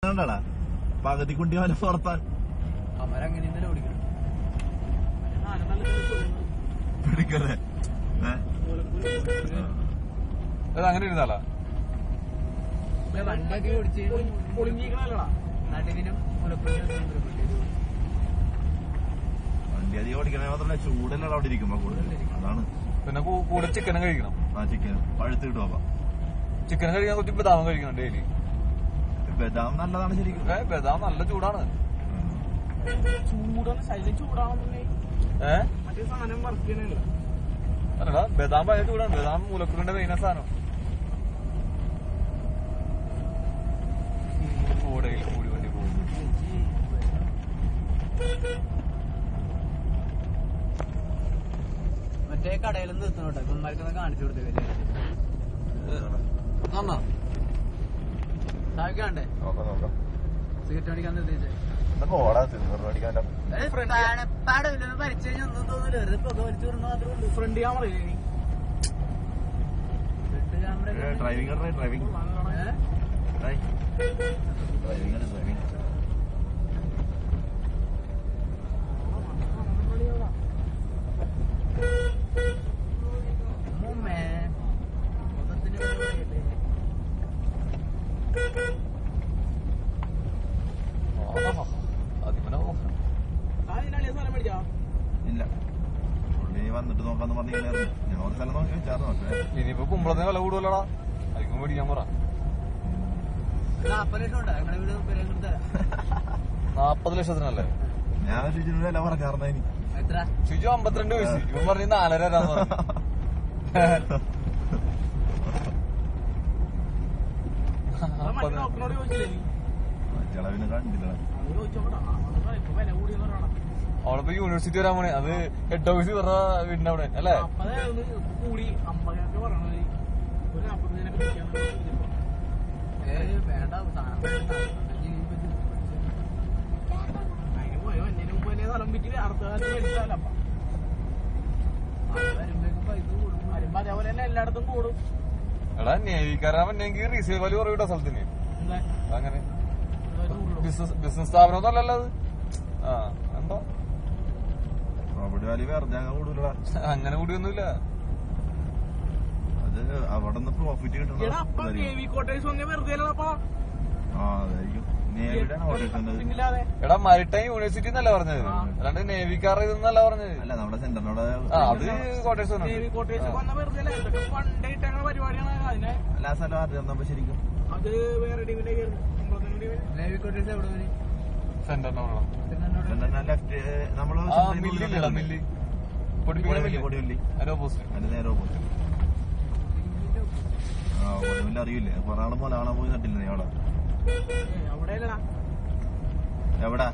ാ പകുതി കുണ്ടി പോലെ പുറത്താൻ അവരങ്ങനെ ഓടിക്കണം പിടിക്കല്ലേ അങ്ങനെ ഇരുന്നാലാ വണ്ടൊക്കെ ഓടിച്ച് നടുവിനും വണ്ടി അധികം ഓടിക്കണേ മാത്രമല്ല ചൂടല്ല അവിടെ ഇരിക്കുമ്പോ കൂടുതൽ അതാണ്. പിന്നെ കൂടെ ചിക്കനും കഴിക്കണം. ആ ചിക്കൻ പഴുത്ത് കിട്ടും. അപ്പൊ ചിക്കൻ കഴിക്കാൻ കുറച്ച് ബദാം കഴിക്കണം ഡെയിലി. ബദാം നല്ലതാണ് ശരിക്കും. ബദാം നല്ല ചൂടാണ്. അല്ലടാ ബദാം ഭയങ്കര ചൂടാണ്. ബദാം മൂലക്കുറിന്റെ മെയിൻ സാധനം. ഓടയിൽ കൂടി വണ്ടി പോകും. മറ്റേ കടയിൽ നിർത്തണോട്ടെ കുമ്മാർക്കൊന്ന് കാണിച്ചു കൊടുത്തേ താഴെ സിഗരറ്റ് അടിക്കാൻ നിർത്തിച്ചേ പരിച്ചു കഴിഞ്ഞാൽ ഒന്നും തോന്നില്ല. പുക വലിച്ചു വിടുന്ന മാത്രമേ ഉള്ളൂ. ഫ്രണ്ട് ക്യാമറ ഡ്രൈവിംഗ് ഡ്രൈവിംഗ് ഇല്ല പുള്ളി വന്നിട്ട് നോക്കാന്ന് പറഞ്ഞില്ലായിരുന്നു. ഞാൻ ഒരു സ്ഥലം നോക്കി വെച്ചാറ് നോക്കേ. ഇനിയിപ്പോ കുമ്പളത്തിന് വില കൂടുതലടാ. അതിക്കും മേടിക്കാൻ പറ. 40 ലക്ഷത്തിനല്ലേ? ഞാൻ ശുചിയുടെ വില പറഞ്ഞാർന്ന ഇനി ശുചി 52 വയസ്സ്. ഇവൻ പറഞ്ഞ് 4.5 തരാന്ന് പറഞ്ഞു. ചെലവിന് കണ്ടില്ല. അവളിപ്പോ യൂണിവേഴ്സിറ്റി വരാൻ പോണേ. അത് ഹെഡ് ഓഫീസ് പറഞ്ഞ വീടിന്റെ അവിടെ അല്ലേ? അതേപോലെ തന്നെ എല്ലായിടത്തും കൂടും. എടാ നേവിക്കാരാൻ പറ്റുമെങ്കിൽ റീസെയിൽ വാല്യൂ കുറയൂട്ടോ സ്ഥലത്തിന്. അങ്ങനെ ബിസിനസ് സ്ഥാപനം അല്ലല്ലോ അത്. ആ എന്താ പ്രോപ്പർട്ടി വാല്യൂ വെറുതെ അങ്ങനെ കൂടുതലാ. അങ്ങനെ കൂടിയൊന്നുമില്ല. അത് അവിടെ നിന്ന് പ്രോഫിറ്റ് കിട്ടണം. ആ അതായിരിക്കും നേവിയുടെ എടാ മരിടൈം യൂണിവേഴ്സിറ്റി എന്നല്ല പറഞ്ഞത്. അല്ലാണ്ട് നേവിക്കാർ ഇതെന്നല്ല പറഞ്ഞത്. അല്ല നമ്മുടെ സെന്ററിനോട് അത് കോട്ടേഴ്സ് എല്ലാ സ്ഥലവും അറിയാം ശരിക്കും. സെന്ററിനോട് ലെഫ്റ്റ് നമ്മള് മില്ലില്ലടാ മില്ല് പൊടിവല്ലി അതിന്റെ ഓപ്പോസിറ്റ്. അതിന്റെ നേരെ ഓപ്പോസിറ്റ്. ആ പൊടിവല്ലി അറിയില്ലേ? കുറെ ആള് പോലെ ആളെ പോയി നട്ടില്ലേ അവിടെ? എവിടെ?